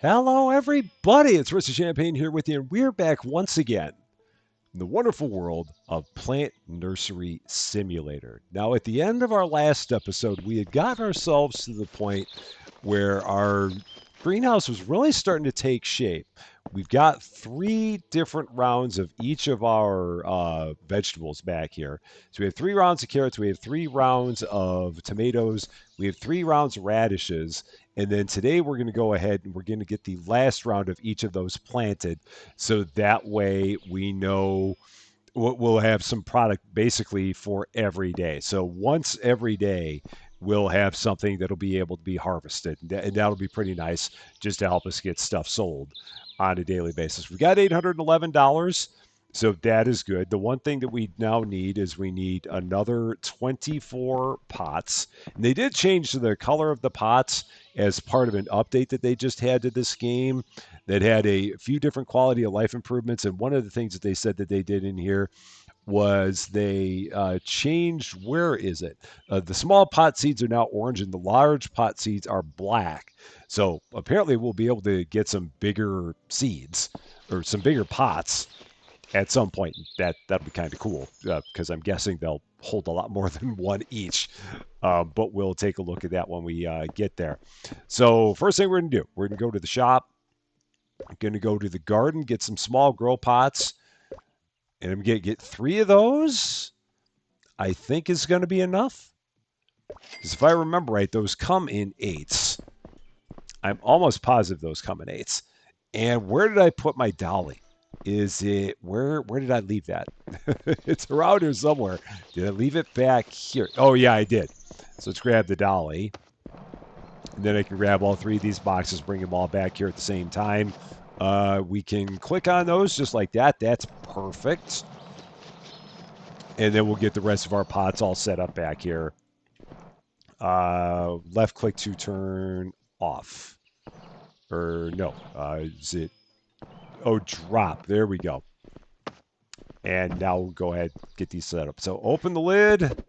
Hello, everybody. It's Mr. Champaign here with you, and we're back once again in the wonderful world of Plant Nursery Simulator. Now, at the end of our last episode, we had gotten ourselves to the point where our greenhouse was really starting to take shape. We've got three different rounds of each of our vegetables back here. So we have 3 rounds of carrots, we have 3 rounds of tomatoes, we have 3 rounds of radishes, and then today we're going to go ahead and we're going to get the last round of each of those planted. So that way we know we'll have some product basically for every day. So once every day, we'll have something that'll be able to be harvested, and that'll be pretty nice just to help us get stuff sold on a daily basis. We got $811. So that is good. The one thing that we now need is we need another 24 pots. And they did change the color of the pots as part of an update that they just had to this game that had a few different quality of life improvements. And one of the things that they said that they did in here was they changed, where is it? The small pot seeds are now orange and the large pot seeds are black. So apparently we'll be able to get some bigger seeds or some bigger pots at some point. That'll be kind of cool because I'm guessing they'll hold a lot more than one each. But we'll take a look at that when we get there. So first thing we're going to do, we're going to go to the shop. I'm going to go to the garden, get some small grow pots, and I'm going to get 3 of those. I think is going to be enough. Because if I remember right, those come in eights. I'm almost positive those come in eights. And where did I put my dolly? Is it where did I leave that? It's around here somewhere. Did I leave it back here? Oh yeah, I did. So let's grab the dolly. And then I can grab all 3 of these boxes, bring them all back here at the same time. We can click on those just like that. That's perfect. And then we'll get the rest of our pots all set up back here. Left click to turn off. Or no, is it? Oh, drop. There we go. And now we'll go ahead and get these set up. So open the lid,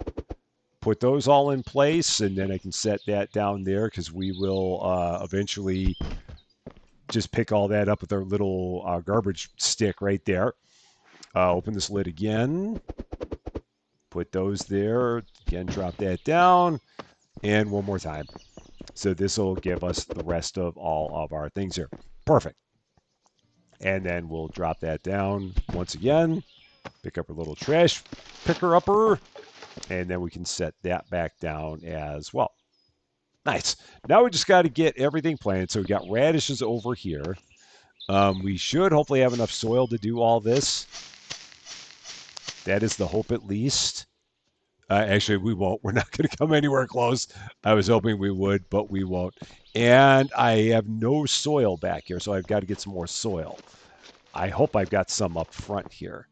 put those all in place, and then I can set that down there because we will eventually just pick all that up with our little garbage stick right there. Open this lid again, put those there, again, drop that down, and one more time. So this will give us the rest of all of our things here. Perfect. And then we'll drop that down once again, pick up a little trash picker upper, and then we can set that back down as well. Nice. Now we just got to get everything planted. So we got radishes over here. We should hopefully have enough soil to do all this. That is the hope at least. Actually, we won't. We're not going to come anywhere close. I was hoping we would, but we won't. And I have no soil back here, so I've got to get some more soil. I hope I've got some up front here.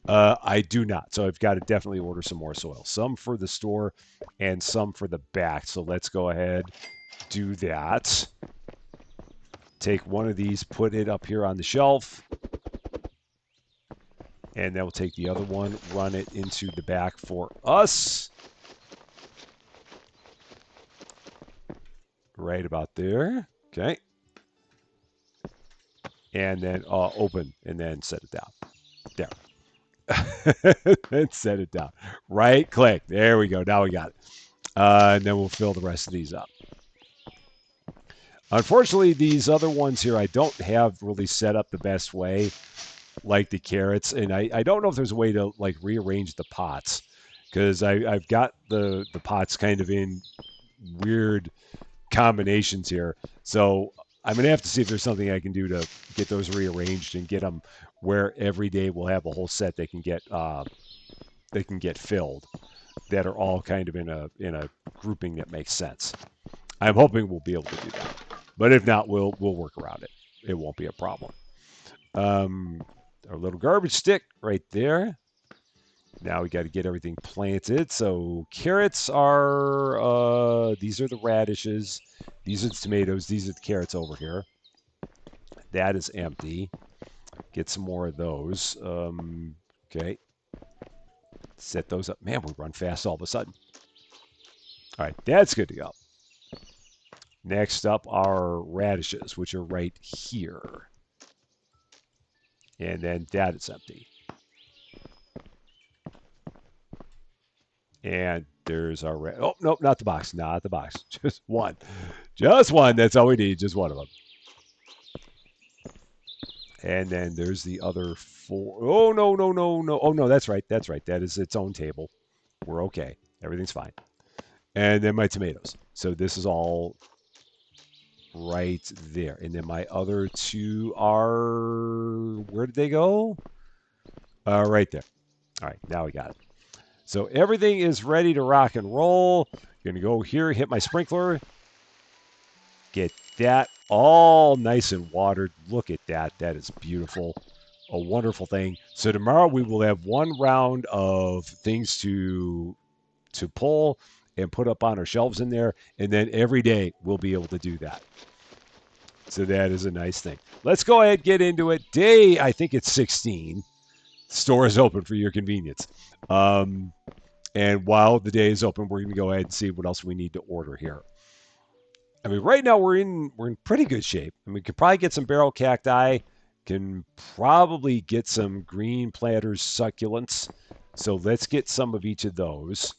I do not, so I've got to definitely order some more soil. Some for the store and some for the back. So let's go ahead, do that. Take one of these, put it up here on the shelf. And then we'll take the other one, run it into the back for us. Right about there. Okay. And then open and then set it down. There. Then set it down. Right click. There we go. Now we got it. And then we'll fill the rest of these up. Unfortunately, these other ones here I don't have really set up the best way, like the carrots, and I don't know if there's a way to like rearrange the pots because I've got the pots kind of in weird combinations here. So I'm gonna have to see if there's something I can do to get those rearranged and get them where every day we'll have a whole set they can get filled that are all kind of in a grouping that makes sense. I'm hoping we'll be able to do that, but if not, we'll work around it. It won't be a problem. Our little garbage stick right there. Now we got to get everything planted. So carrots are, these are the radishes. These are the tomatoes. These are the carrots over here. That is empty. Get some more of those. Okay. Set those up. Man, we run fast all of a sudden. All right, that's good to go. Next up are radishes, which are right here. And then that is empty. And there's our red. Oh, nope, not the box. Not the box. Just one. Just one. That's all we need. Just one of them. And then there's the other four. Oh, no, no, no, no. Oh, no, that's right. That's right. That is its own table. We're okay. Everything's fine. And then my tomatoes. So this is all right there. And then my other two are, where did they go? Right there. All right, now we got it. So everything is ready to rock and roll. Gonna go here, hit my sprinkler, get that all nice and watered. Look at that. That is beautiful. A wonderful thing. So tomorrow we will have one round of things to pull and put up on our shelves in there, and then every day we'll be able to do that. So that is a nice thing. Let's go ahead and get into it. Day, I think it's 16. Store is open for your convenience. And while the day is open, we're going to go ahead and see what else we need to order here. I mean, right now we're in pretty good shape. I mean, we could probably get some barrel cacti, can probably get some green planters succulents. So let's get some of each of those.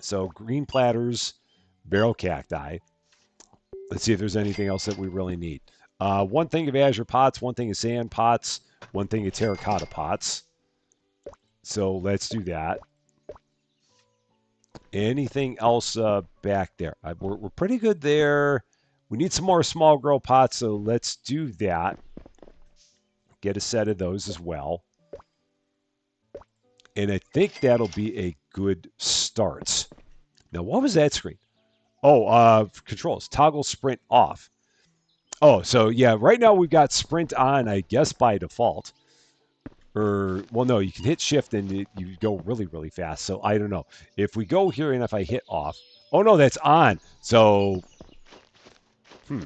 So green platters, barrel cacti. Let's see if there's anything else that we really need. One thing of azure pots, one thing of sand pots, one thing of terracotta pots. So let's do that. Anything else back there? We're pretty good there. We need some more small grow pots, so let's do that. Get a set of those as well. And I think that'll be a good start. Now, what was that screen? Oh, controls. Toggle sprint off. Oh, so yeah, right now we've got sprint on, I guess, by default. Or, well, no, you can hit shift and you go really, really fast. So I don't know. If we go here and if I hit off, oh no, that's on. So, I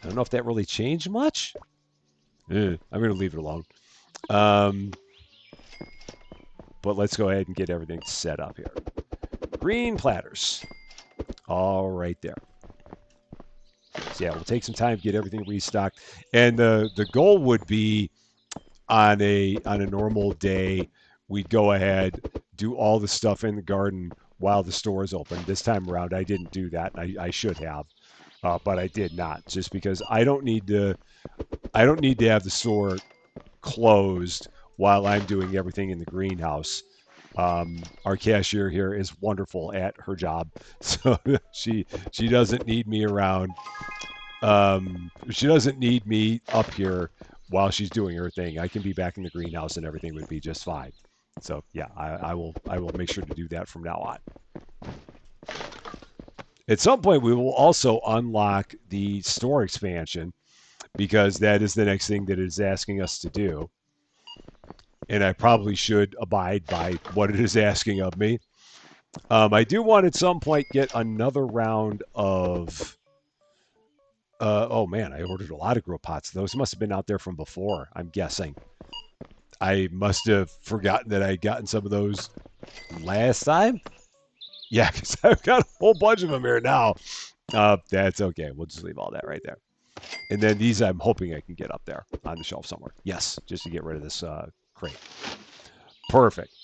don't know if that really changed much. I'm going to leave it alone. But let's go ahead and get everything set up here. Green platters. All right there. So yeah, we'll take some time to get everything restocked. And the goal would be on a normal day, we'd go ahead, do all the stuff in the garden while the store is open. This time around, I didn't do that. I should have, but I did not, just because I don't need to have the store closed while I'm doing everything in the greenhouse. Our cashier here is wonderful at her job, so she doesn't need me around. She doesn't need me up here while she's doing her thing. I can be back in the greenhouse and everything would be just fine. So yeah, I will make sure to do that from now on. At some point, we will also unlock the store expansion because that is the next thing that it is asking us to do. And I probably should abide by what it is asking of me. I do want at some point get another round of... oh man, I ordered a lot of grow pots. Those must have been out there from before, I'm guessing. I must have forgotten that I had gotten some of those last time. Yeah, because I've got a whole bunch of them here now. That's okay. We'll just leave all that right there. And then these I'm hoping I can get up there on the shelf somewhere. Yes, just to get rid of this crate. Perfect.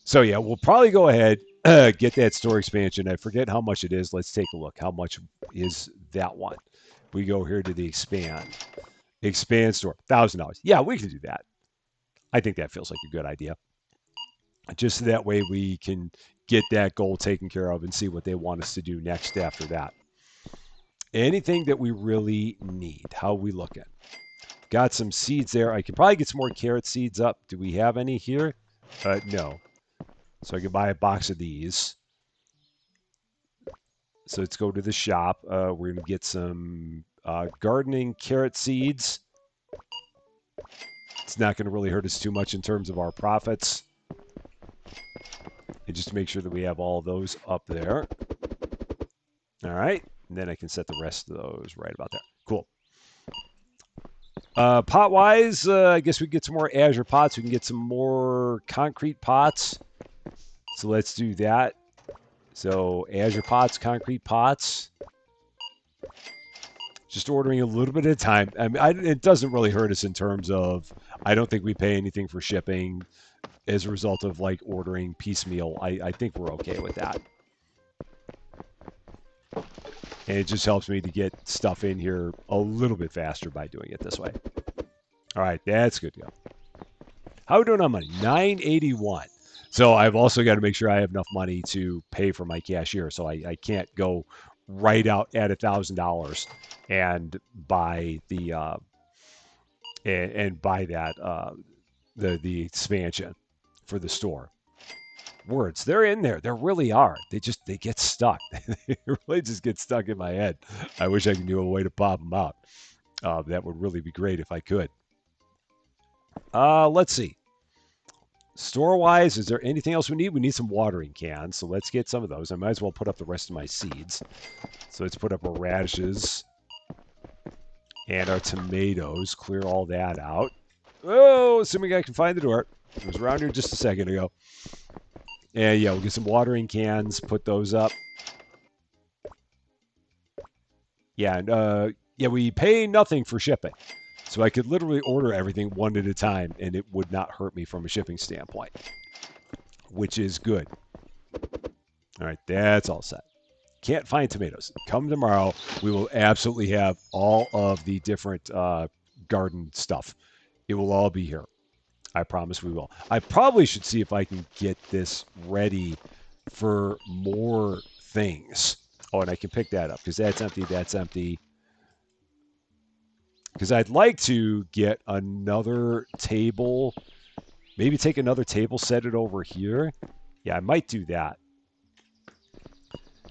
So yeah, we'll probably go ahead, get that store expansion. I forget how much it is. Let's take a look. How much is that one? We go here to the expand store, $1,000. Yeah, we can do that. I think that feels like a good idea. Just so that way we can get that goal taken care of and see what they want us to do next after that. Anything that we really need. How are we looking? Got some seeds there. I could probably get some more carrot seeds up. Do we have any here? No. So I can buy a box of these. So let's go to the shop. We're going to get some gardening carrot seeds. It's not going to really hurt us too much in terms of our profits. And just to make sure that we have all those up there. All right. And then I can set the rest of those right about there. Cool. Pot-wise, I guess we can get some more azure pots. We can get some more concrete pots. So let's do that. So Azure pots, concrete pots. Just ordering a little bit at a time. I mean, it doesn't really hurt us in terms of I don't think we pay anything for shipping as a result of like ordering piecemeal. I think we're okay with that. And it just helps me to get stuff in here a little bit faster by doing it this way. All right, that's good to go. How are we doing on money? 981. So I've also got to make sure I have enough money to pay for my cashier. So I can't go right out at $1,000 and buy the and buy that the expansion for the store. Words, they're in there. There really are. They get stuck. They really just get stuck in my head. I wish I could do a way to pop them out. That would really be great if I could. Let's see. Store wise, is there anything else we need? We need some watering cans, so let's get some of those. I might as well put up the rest of my seeds. So let's put up our radishes and our tomatoes. Clear all that out. Oh, assuming I can find the door. It was around here just a second ago. And yeah, we'll get some watering cans, put those up. Yeah, and yeah, we pay nothing for shipping. So I could literally order everything one at a time and it would not hurt me from a shipping standpoint, which is good. All right, that's all set. Can't find tomatoes. Come tomorrow. We will absolutely have all of the different garden stuff. It will all be here. I promise we will. I probably should see if I can get this ready for more things. Oh, and I can pick that up because that's empty. That's empty. Because I'd like to get another table. Maybe take another table, set it over here. Yeah, I might do that.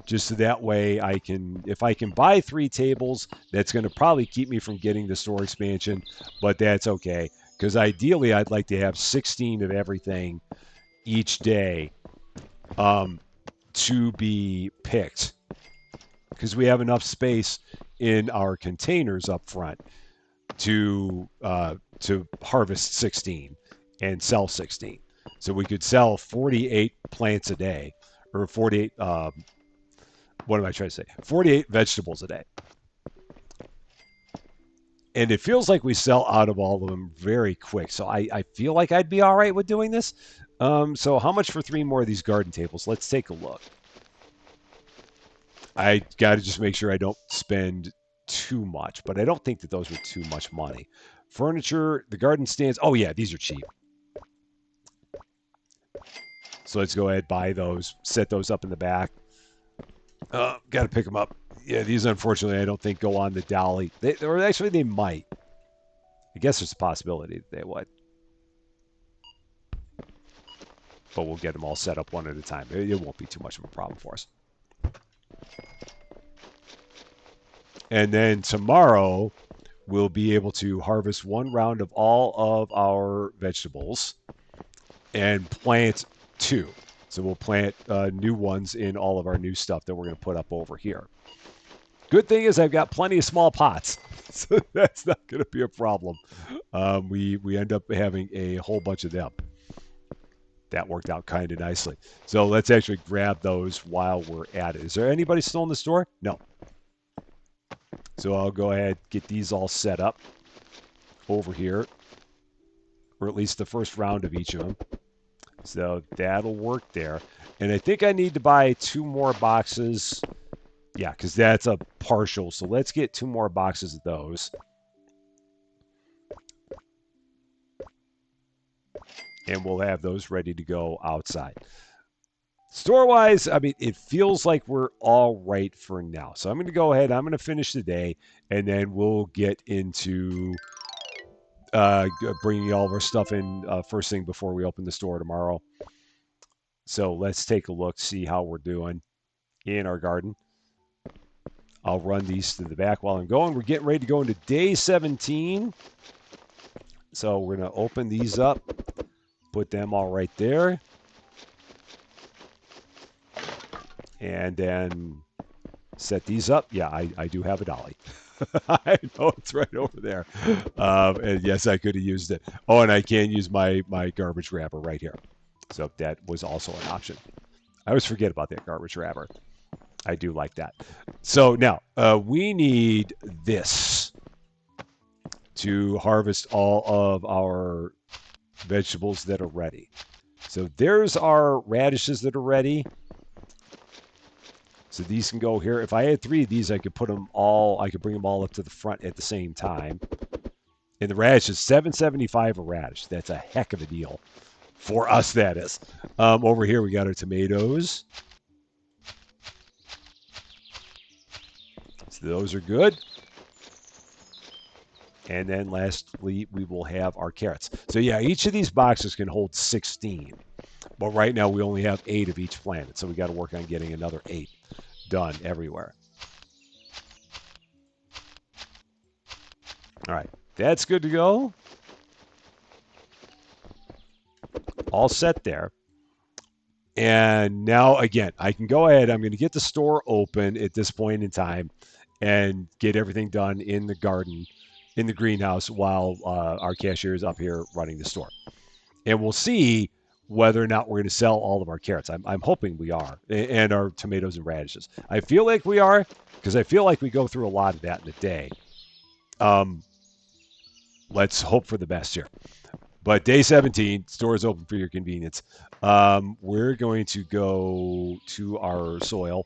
Just so that way I can, if I can buy 3 tables, that's going to probably keep me from getting the store expansion, but that's okay. Because ideally, I'd like to have 16 of everything each day to be picked. Because we have enough space in our containers up front to harvest 16 and sell 16. So we could sell 48 plants a day, or 48. What am I trying to say? 48 vegetables a day. And it feels like we sell out of all of them very quick. So I feel like I'd be all right with doing this. So how much for 3 more of these garden tables? Let's take a look. I got to just make sure I don't spend too much, but I don't think that those were too much money. Furniture, the garden stands. Oh, yeah, these are cheap. So let's go ahead, buy those, set those up in the back. Got to pick them up. Yeah, these unfortunately I don't think go on the dolly. Or actually they might. I guess there's a possibility that they would. But we'll get them all set up one at a time. It won't be too much of a problem for us. And then tomorrow we'll be able to harvest 1 round of all of our vegetables and plant 2. So we'll plant new ones in all of our new stuff that we're going to put up over here. Good thing is I've got plenty of small pots, so that's not going to be a problem. We end up having a whole bunch of them. That worked out kind of nicely. So let's actually grab those while we're at it. Is there anybody still in the store? No. So I'll go ahead, get these all set up over here, or at least the first round of each of them. So that'll work there. And I think I need to buy 2 more boxes. Yeah, because that's a partial. So let's get 2 more boxes of those. And we'll have those ready to go outside. Store-wise, I mean, it feels like we're all right for now. So I'm going to go ahead. I'm going to finish the day, and then we'll get into bringing all of our stuff in first thing before we open the store tomorrow. So let's take a look, see how we're doing in our garden. I'll run these to the back while I'm going. We're getting ready to go into day 17. So we're going to open these up, put them all right there. And then set these up. Yeah, I do have a dolly. I know it's right over there. And yes, I could have used it. Oh, and I can use my garbage grabber right here. So that was also an option. I always forget about that garbage wrapper. I do like that. So now we need this to harvest all of our vegetables that are ready. So there's our radishes that are ready. So these can go here. If I had 3 of these, I could put them all. I could bring them all up to the front at the same time. And the radish is $7.75 a radish. That's a heck of a deal for us. That is. Over here we got our tomatoes. So those are good. And then lastly, we will have our carrots. So yeah, each of these boxes can hold 16. But right now we only have 8 of each planet. So we got to work on getting another 8 done everywhere. All right, that's good to go. All set there. And now, again, I can go ahead. I'm going to get the store open at this point in time and get everything done in the garden, in the greenhouse, while our cashier is up here running the store. And we'll see whether or not we're going to sell all of our carrots. I'm hoping we are, and our tomatoes and radishes. I feel like we are, because I feel like we go through a lot of that in a day. Let's hope for the best here. But day 17, store is open for your convenience. We're going to go to our soil,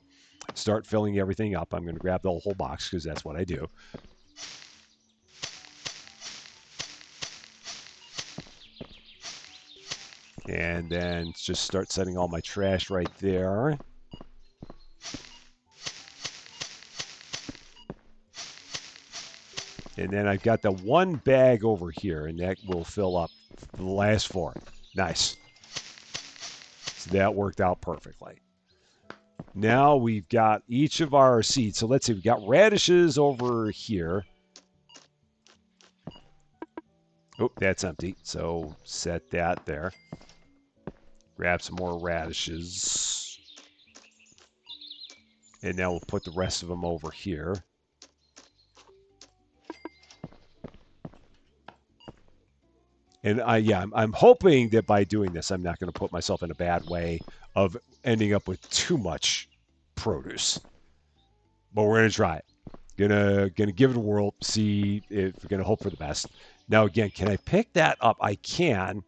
start filling everything up. I'm going to grab the whole box because that's what I do. And then just start setting all my trash right there. And then I've got the one bag over here, and that will fill up the last 4. Nice. So that worked out perfectly. Now we've got each of our seeds. So let's see, we've got radishes over here. Oh, that's empty. So set that there. Grab some more radishes. And now we'll put the rest of them over here. And I'm hoping that by doing this, I'm not going to put myself in a bad way of ending up with too much produce. But we're going to try it. Gonna give it a whirl. See if we're going to hope for the best. Now again, can I pick that up? I can.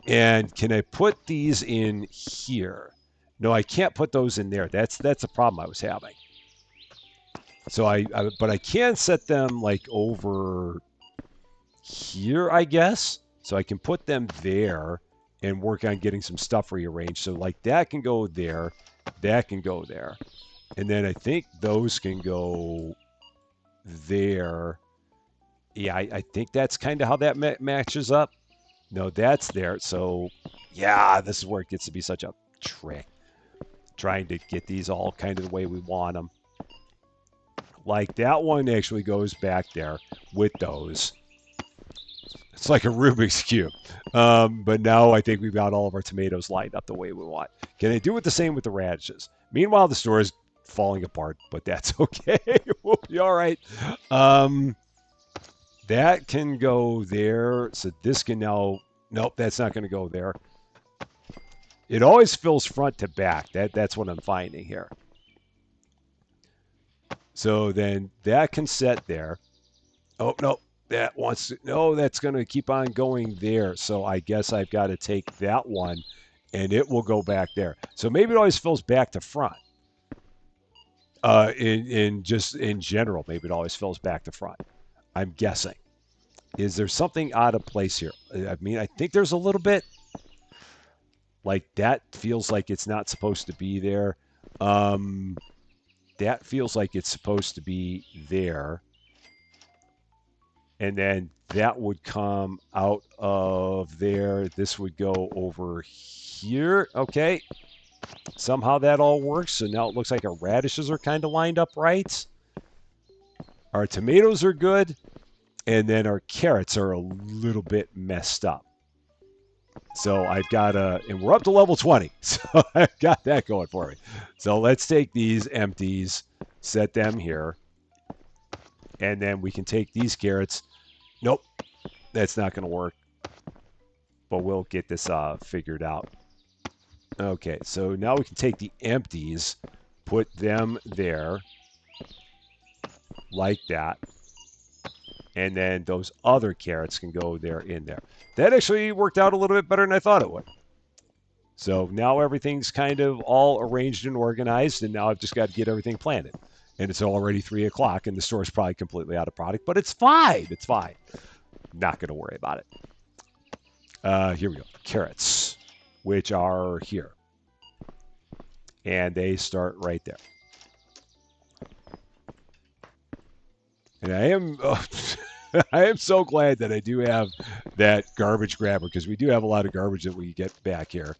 And can I put these in here? No, I can't put those in there. That's a problem I was having. So but I can set them like over here, I guess. So I can put them there and work on getting some stuff rearranged. So like that can go there, that can go there. And then I think those can go there. Yeah, I think that's kind of how that matches up. No, that's there. So yeah, this is where it gets to be such a trick. Trying to get these all kind of the way we want them. Like that one actually goes back there with those. It's like a Rubik's Cube. But now I think we've got all of our tomatoes lined up the way we want. Can I do it the same with the radishes? Meanwhile, the store is falling apart, but that's okay. We'll be all right. That can go there. So this can now... Nope, that's not going to go there. It always fills front to back. That's what I'm finding here. So then that can set there. Oh, no. That wants to, no, that's going to keep on going there. So I guess I've got to take that one and it will go back there. So maybe it always fills back to front. In general, maybe it always fills back to front. I'm guessing. Is there something out of place here? I mean, I think there's a little bit. Like that feels like it's not supposed to be there. That feels like it's supposed to be there. And then that would come out of there. This would go over here. Okay. Somehow that all works. So now it looks like our radishes are kind of lined up right. Our tomatoes are good. And then our carrots are a little bit messed up. So I've got and we're up to level 20. So I've got that going for me. So let's take these empties, set them here. And then we can take these carrots. Nope, that's not going to work. But we'll get this figured out. Okay, so now we can take the empties, put them there like that, and then those other carrots can go there in there. That actually worked out a little bit better than I thought it would. So now everything's kind of all arranged and organized, and now I've just got to get everything planted. And it's already 3 o'clock, and the store's probably completely out of product, but it's fine. It's fine. Not going to worry about it. Here we go. Carrots, which are here. And they start right there. And I am I am so glad that I do have that garbage grabber because we do have a lot of garbage that we get back here.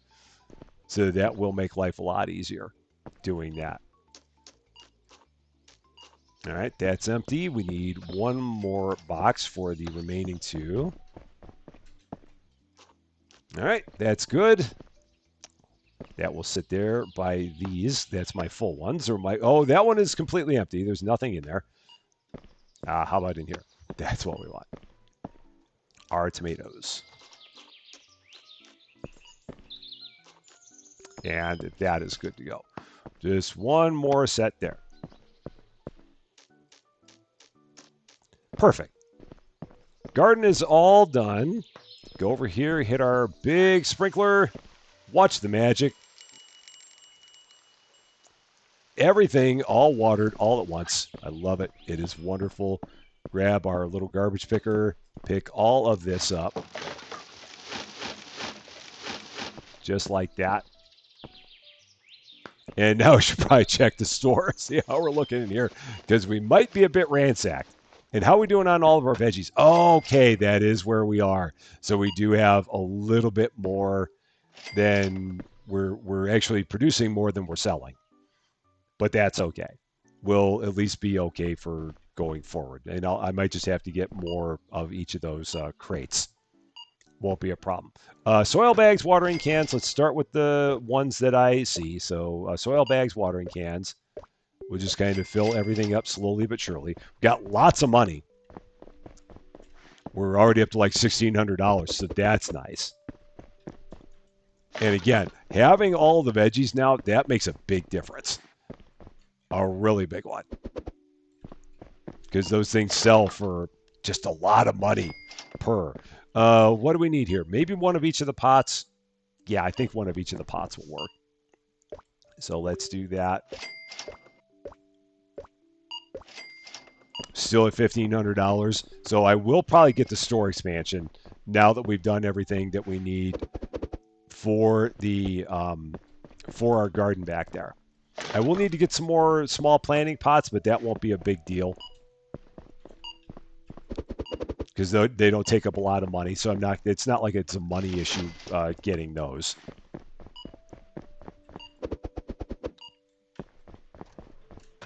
So that will make life a lot easier doing that. All right, that's empty. We need one more box for the remaining 2. All right, that's good. That will sit there by these. That's my full ones. Oh, that one is completely empty. There's nothing in there. How about in here? That's what we want. Our tomatoes. And that is good to go. Just one more set there. Perfect. Garden is all done. Go over here, hit our big sprinkler. Watch the magic. Everything all watered all at once. I love it. It is wonderful. Grab our little garbage picker, pick all of this up. Just like that. And now we should probably check the store, see how we're looking in here, because we might be a bit ransacked. And how are we doing on all of our veggies? Okay, that is where we are. So we do have a little bit more than we're actually producing more than we're selling. But that's okay. We'll at least be okay for going forward. And I might just have to get more of each of those crates. Won't be a problem. Soil bags, watering cans. Let's start with the ones that I see. So soil bags, watering cans. We'll just kind of fill everything up slowly but surely. We've got lots of money. We're already up to like $1,600, so that's nice. And again, having all the veggies now, that makes a big difference. A really big one. Because those things sell for just a lot of money per. What do we need here? Maybe one of each of the pots. Yeah, I think one of each of the pots will work. So let's do that. Still at $1,500. So I will probably get the store expansion now that we've done everything that we need for the for our garden back there. I will need to get some more small planting pots, but that won't be a big deal because they don't take up a lot of money. So I'm not. It's not like it's a money issue getting those.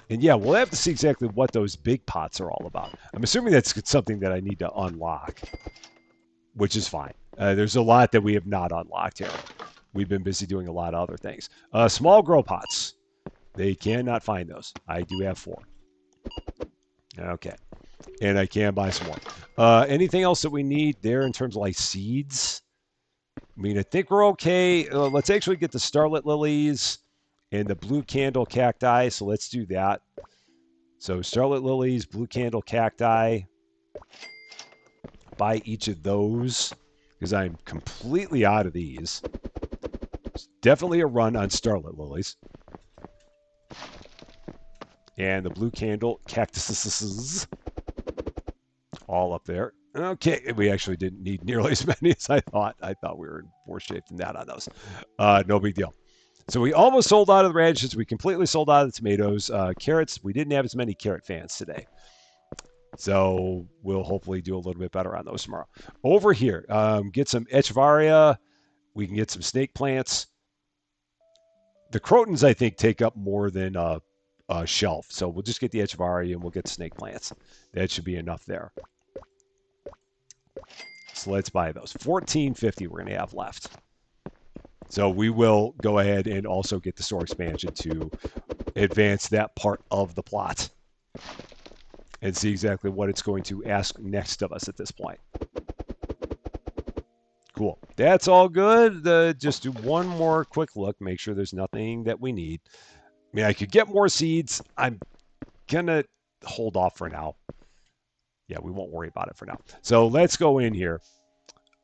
And yeah, we'll have to see exactly what those big pots are all about. I'm assuming that's something that I need to unlock, which is fine. There's a lot that we have not unlocked here. We've been busy doing a lot of other things. Small grow pots. They cannot find those. I do have 4. Okay. And I can buy some more. Anything else that we need there in terms of like seeds? I mean, I think we're okay. Let's actually get the starlet lilies and the blue candle cacti. So let's do that. So starlet lilies, blue candle cacti. Buy each of those because I'm completely out of these. It's definitely a run on starlet lilies. And the blue candle cactuses all up there. Okay, we actually didn't need nearly as many as I thought. I thought we were in worse shape than that on those. No big deal. So we almost sold out of the radishes. We completely sold out of the tomatoes. Carrots, we didn't have as many carrot fans today. So we'll hopefully do a little bit better on those tomorrow. Over here, get some echeveria. We can get some snake plants. The crotons, I think, take up more than a shelf. So we'll just get the echeveria and we'll get snake plants. That should be enough there. So let's buy those. $14.50 we're going to have left. So we will go ahead and also get the store expansion to advance that part of the plot and see exactly what it's going to ask next of us at this point. Cool. That's all good. Just do one more quick look. Make sure there's nothing that we need. I mean, I could get more seeds. I'm going to hold off for now. Yeah, we won't worry about it for now. So let's go in here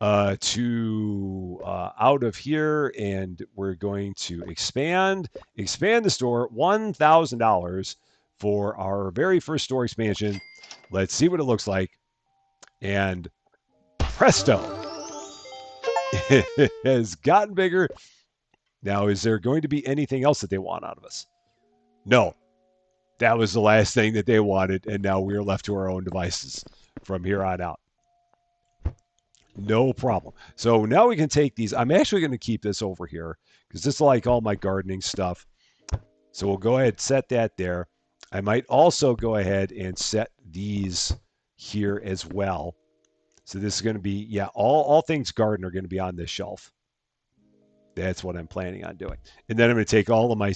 to out of here, and we're going to expand the store, $1,000 for our very first store expansion. Let's see what it looks like. And presto, it has gotten bigger. Now, is there going to be anything else that they want out of us? No. That was the last thing that they wanted, and now we're left to our own devices from here on out. No problem. So now we can take these. I'm actually going to keep this over here because this is like all my gardening stuff. So we'll go ahead and set that there. I might also go ahead and set these here as well. So this is going to be, yeah, all things garden are going to be on this shelf. That's what I'm planning on doing. And then I'm going to take all of my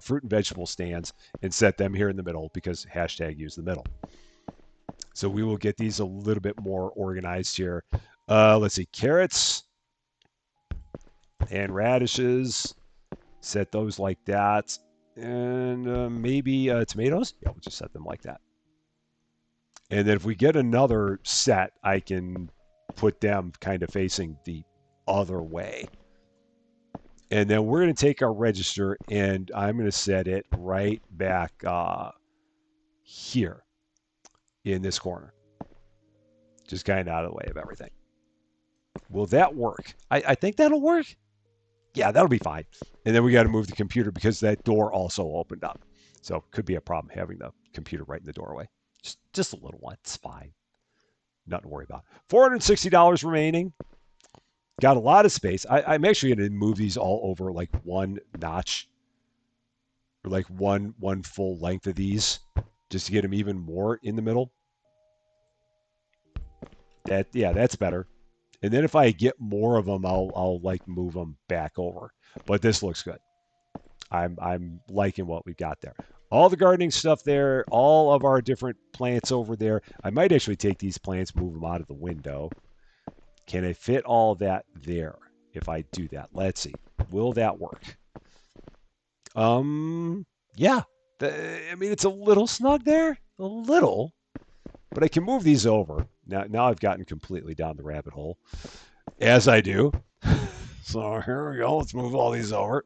fruit and vegetable stands and set them here in the middle because hashtag use the middle. So we will get these a little bit more organized here. Let's see, carrots and radishes. Set those like that. And maybe tomatoes. Yeah, we'll just set them like that. And then if we get another set, I can put them kind of facing the other way. And then we're going to take our register and I'm going to set it right back here in this corner. Just kind of out of the way of everything. Will that work? I think that'll work. Yeah, that'll be fine. And then we got to move the computer because that door also opened up. So could be a problem having the computer right in the doorway. Just a little one. It's fine. Nothing to worry about. $460 remaining. Got a lot of space. I'm actually going to move these all over like one notch, or like one full length of these, just to get them even more in the middle. That's better. And then if I get more of them, I'll like move them back over. But this looks good. I'm liking what we got there. All the gardening stuff there, all of our different plants over there. I might actually take these plants, move them out of the window. Can I fit all that there if I do that? Let's see. Will that work? Yeah. I mean, it's a little snug there. A little. But I can move these over. Now I've gotten completely down the rabbit hole. As I do. So here we go. Let's move all these over.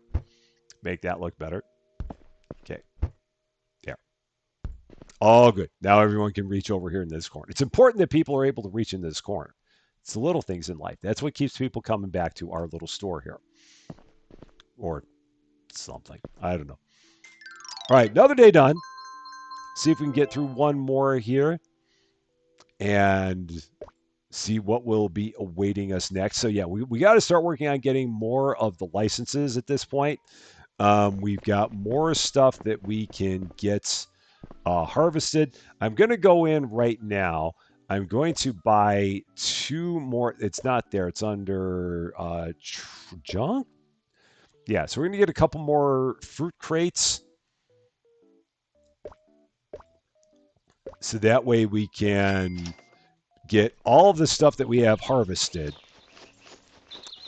Make that look better. Okay. There. All good. Now everyone can reach over here in this corner. It's important that people are able to reach into this corner. It's the little things in life. That's what keeps people coming back to our little store here. Or something. I don't know. All right, another day done. See if we can get through one more here and see what will be awaiting us next. So yeah, we got to start working on getting more of the licenses at this point. We've got more stuff that we can get harvested. I'm going to go in right now. I'm going to buy 2 more. It's not there. It's under junk. Yeah, so we're going to get a couple more fruit crates. So that way we can get all of the stuff that we have harvested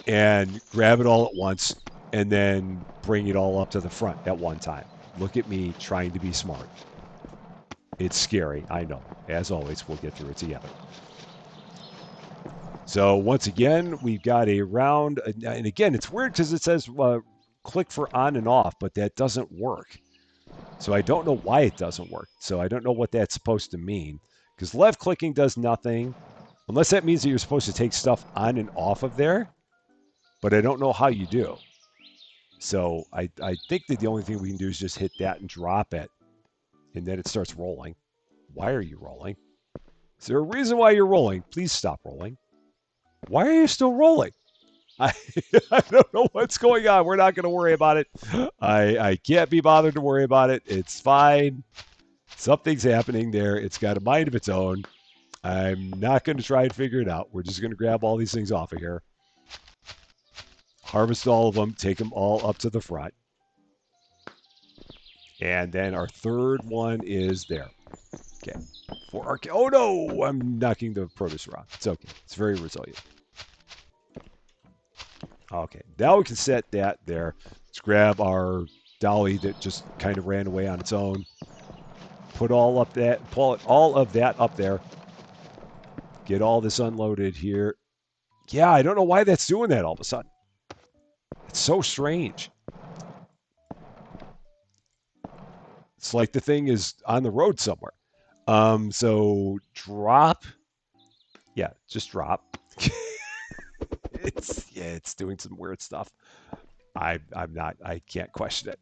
and grab it all at once and then bring it all up to the front at one time. Look at me trying to be smart. It's scary, I know. As always, we'll get through it together. So once again, we've got a round. And again, it's weird because it says click for on and off, but that doesn't work. So I don't know why it doesn't work. So I don't know what that's supposed to mean. Because left clicking does nothing. Unless that means that you're supposed to take stuff on and off of there. But I don't know how you do. So I think that the only thing we can do is just hit that and drop it. And then it starts rolling. Why are you rolling? Is there a reason why you're rolling? Please stop rolling. Why are you still rolling? I don't know what's going on. We're not going to worry about it. I can't be bothered to worry about it. It's fine. Something's happening there. It's got a mind of its own. I'm not going to try and figure it out. We're just going to grab all these things off of here. Harvest all of them. Take them all up to the front. And then our third one is there. Okay. Oh no! I'm knocking the produce around. It's okay. It's very resilient. Okay, now we can set that there. Let's grab our dolly that just kind of ran away on its own. Put all of that up there. Get all this unloaded here. Yeah, I don't know why that's doing that all of a sudden. It's so strange. It's like the thing is on the road somewhere. So drop. Yeah, just drop. It's doing some weird stuff. I can't question it.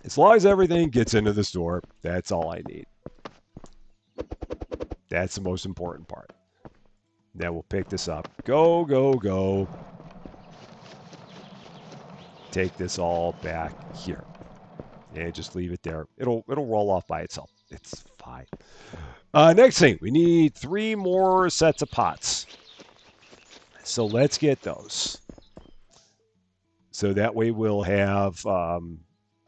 As long as everything gets into the store, that's all I need. That's the most important part. Then we'll pick this up. Go, go, go. Take this all back here. And just leave it there. It'll roll off by itself. It's fine. Next thing, we need 3 more sets of pots. So let's get those. So that way we'll have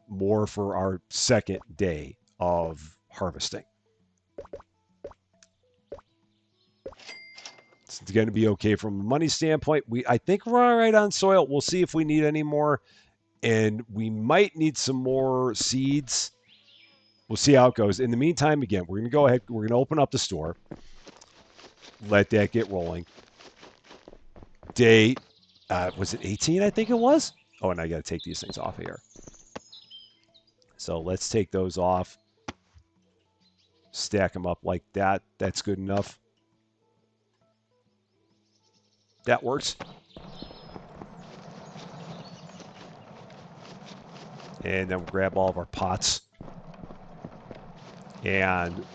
more for our second day of harvesting. It's going to be okay from a money standpoint. I think we're all right on soil. We'll see if we need any more, and we might need some more seeds. We'll see how it goes. In the meantime, again, we're going to go ahead. We're going to open up the store. Let that get rolling. Day, was it 18? I think it was. Oh, and I got to take these things off here. So let's take those off. Stack them up like that. That's good enough. That works. And then we'll grab all of our pots and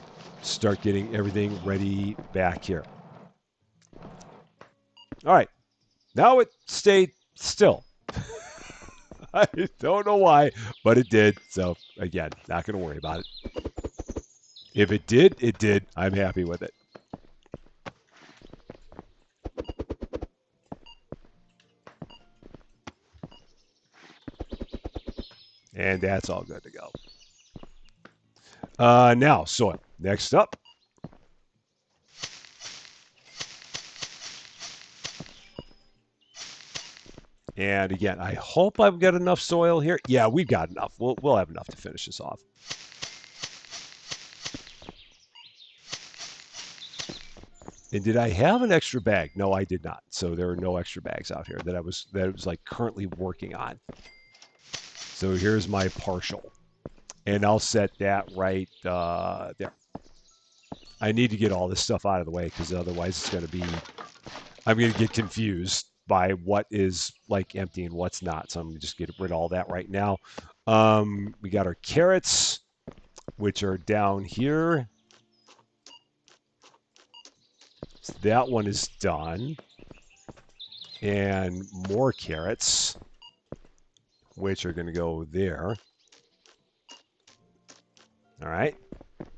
start getting everything ready back here. All right. Now it stayed still. I don't know why, but it did. So, again, not going to worry about it. If it did, it did. I'm happy with it. And that's all good to go. Now, soil. Next up. And again, I hope I've got enough soil here. Yeah, we've got enough. We'll have enough to finish this off. And did I have an extra bag? No, I did not. So there are no extra bags out here that I was like currently working on. So here's my partial. And I'll set that right there. I need to get all this stuff out of the way because otherwise it's going to be, I'm going to get confused by what is like empty and what's not. So I'm going to just get rid of all that right now. We got our carrots, which are down here. So that one is done. And more carrots, which are going to go there. All right.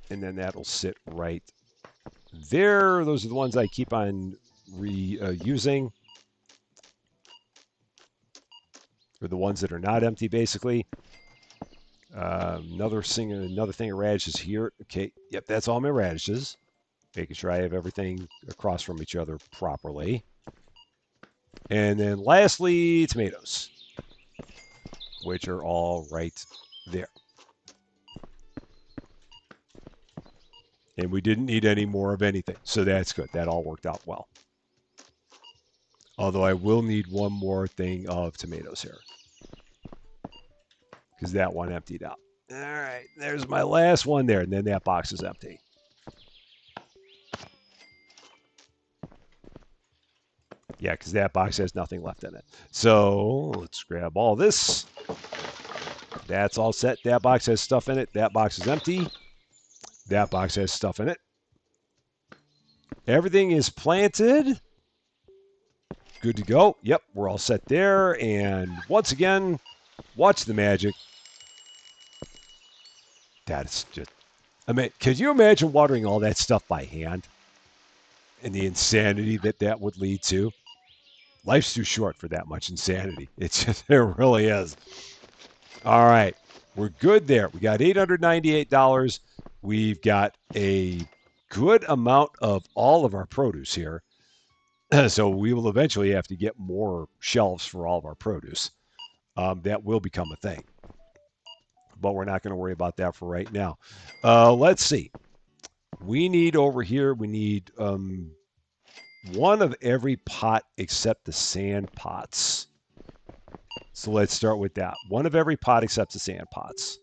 And then that'll sit right there. Those are the ones I keep on reusing. Or the ones that are not empty, basically. Another thing of radishes here. Okay, yep, that's all my radishes. Making sure I have everything across from each other properly. And then lastly, tomatoes, which are all right there. And we didn't need any more of anything, so that's good. That all worked out well. Although I will need one more thing of tomatoes here, because that one emptied out. All right, there's my last one there, and then that box is empty. Yeah, because that box has nothing left in it. So let's grab all this. That's all set. That box has stuff in it. That box is empty. That box has stuff in it. Everything is planted. Good to go. Yep, we're all set there. And once again, watch the magic. That's just, I mean, could you imagine watering all that stuff by hand? And the insanity that that would lead to? Life's too short for that much insanity. It's just, it really is. All right, we're good there. We got $898. We've got a good amount of all of our produce here. So we will eventually have to get more shelves for all of our produce. That will become a thing, but we're not going to worry about that for right now. Let's see. We need over here, we need one of every pot except the sand pots. So let's start with that. One of every pot except the sand pots.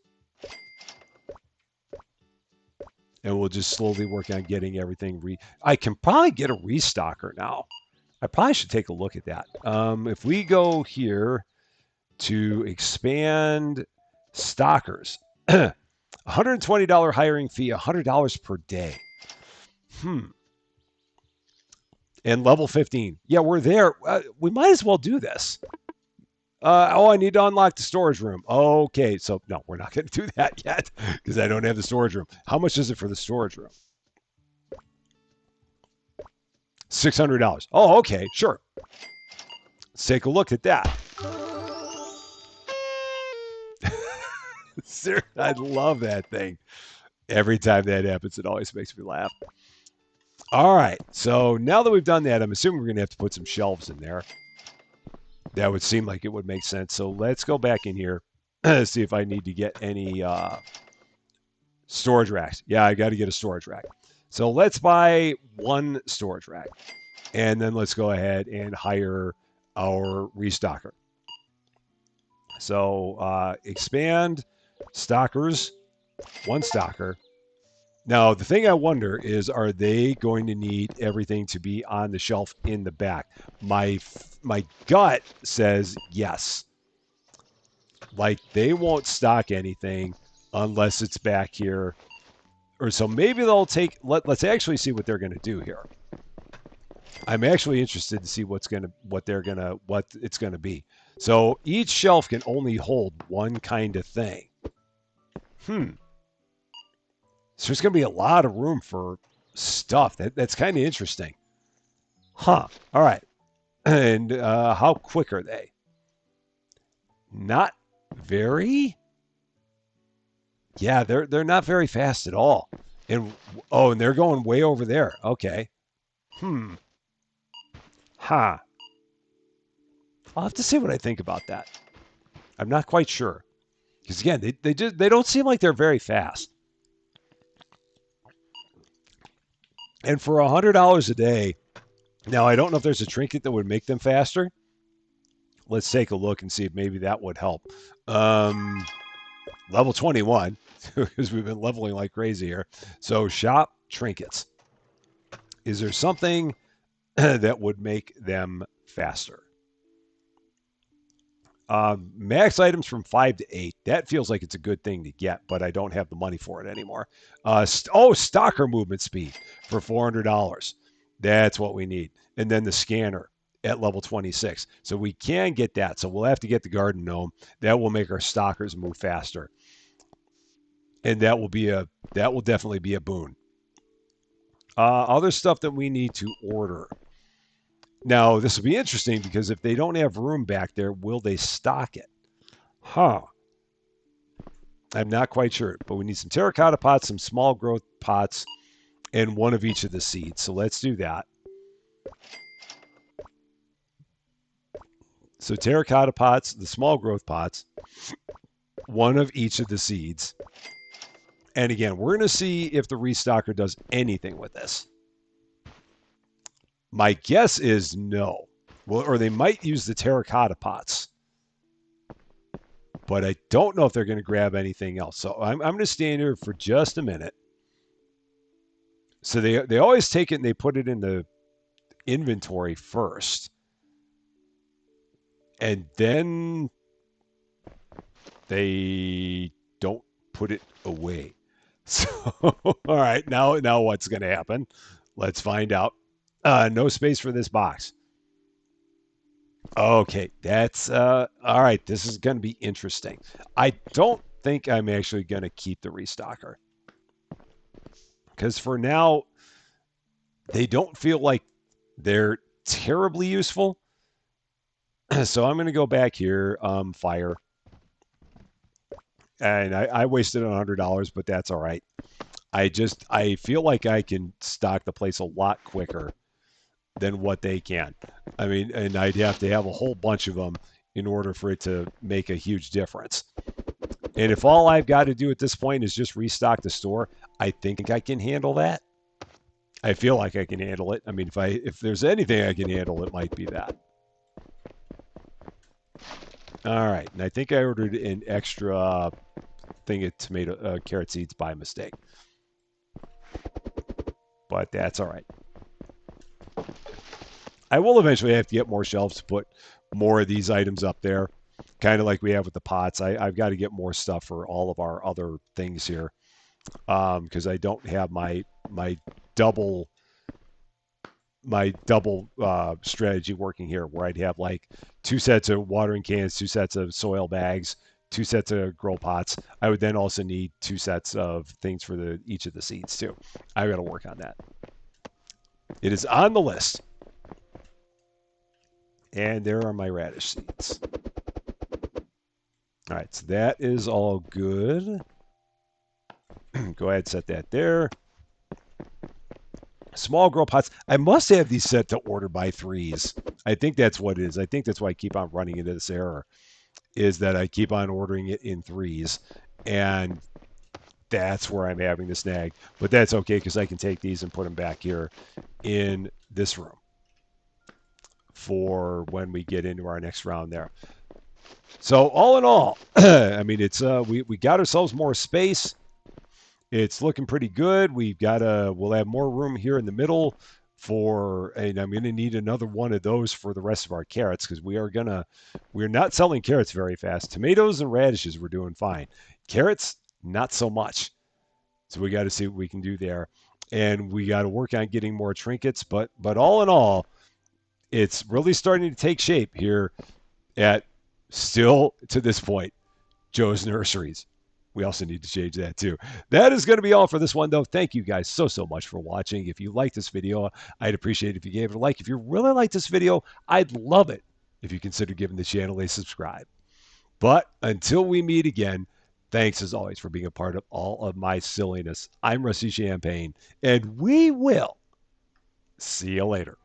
And we'll just slowly work on getting everything I can probably get a restocker now. I probably should take a look at that. If we go here to expand stockers, $120 hiring fee, $100 per day. And level 15. Yeah, we're there. We might as well do this. I need to unlock the storage room. Okay, so no, we're not going to do that yet because I don't have the storage room. How much is it for the storage room? $600. Oh, okay, sure. Let's take a look at that. I love that thing. Every time that happens, it always makes me laugh. All right, so now that we've done that, I'm assuming we're going to have to put some shelves in there. That would seem like it would make sense. So let's go back in here, see if I need to get any storage racks. Yeah, I got to get a storage rack. So let's buy one storage rack. And then let's go ahead and hire our restocker. So expand stockers, one stocker. Now, the thing I wonder is, are they going to need everything to be on the shelf in the back? My gut says yes. Like, they won't stock anything unless it's back here. Or so maybe they'll take, let's actually see what they're going to do here. I'm actually interested to see what it's going to be. So each shelf can only hold one kind of thing. So there's going to be a lot of room for stuff. That's kind of interesting. Huh. All right. And how quick are they? Not very. Yeah, they're not very fast at all. And they're going way over there. Okay. Huh. I'll have to see what I think about that. I'm not quite sure. Because again, they don't seem like they're very fast. And for $100 a day, now I don't know if there's a trinket that would make them faster. Let's take a look and see if maybe that would help. Level 21, because we've been leveling like crazy here. So shop trinkets. Is there something that would make them faster? Max items from 5 to 8. That feels like it's a good thing to get, but I don't have the money for it anymore. Stalker movement speed for $400. That's what we need. And then the scanner at level 26. So we can get that. So we'll have to get the garden gnome. That will make our stalkers move faster. And that will definitely be a boon. Other stuff that we need to order. Now, this will be interesting because if they don't have room back there, will they stock it? Huh. I'm not quite sure, but we need some terracotta pots, some small growth pots, and one of each of the seeds. So let's do that. So terracotta pots, the small growth pots, one of each of the seeds. And again, we're going to see if the restocker does anything with this. My guess is no. Well, or they might use the terracotta pots. But I don't know if they're going to grab anything else. So I'm going to stand here for just a minute. So they always take it and they put it in the inventory first. And then they don't put it away. So, all right, now what's going to happen? Let's find out. No space for this box. Okay, that's all right. This is going to be interesting. I don't think I'm actually going to keep the restocker because for now they don't feel like they're terribly useful. So I'm going to go back here, fire, and I wasted $100, but that's all right. I feel like I can stock the place a lot quicker than what they can. I mean, and I'd have to have a whole bunch of them in order for it to make a huge difference. And if all I've got to do at this point is just restock the store, I think I can handle that. I feel like I can handle it. I mean, if there's anything I can handle, it might be that. All right, and I think I ordered an extra thing of tomato carrot seeds by mistake, but that's all right. I will eventually have to get more shelves to put more of these items up there, kind of like we have with the pots. I've got to get more stuff for all of our other things here because I don't have my double strategy working here, where I'd have like two sets of watering cans, two sets of soil bags, two sets of grow pots. I would then also need two sets of things for each of the seeds too. I've got to work on that. It is on the list. And there are my radish seeds. All right, so that is all good. Go ahead and set that there. Small grow pots. I must have these set to order by threes. I think that's what it is. I think that's why I keep on running into this error, is that I keep on ordering it in threes. And that's where I'm having the snag. But that's okay because I can take these and put them back here in this room for when we get into our next round there. So all in all, I mean, it's we got ourselves more space. It's looking pretty good. We'll have more room here in the middle and I'm gonna need another one of those for the rest of our carrots because we're not selling carrots very fast. Tomatoes and radishes we're doing fine. Carrots, not so much. So we got to see what we can do there, and we got to work on getting more trinkets. But all in all, it's really starting to take shape here at still to this point Joe's Nurseries. We also need to change that too. That is going to be all for this one, though. Thank you guys so much for watching. If you like this video, I'd appreciate it if you gave it a like. If you really like this video, I'd love it if you consider giving the channel a subscribe. But until we meet again, thanks as always for being a part of all of my silliness. I'm Rusty Champagne, and we will see you later.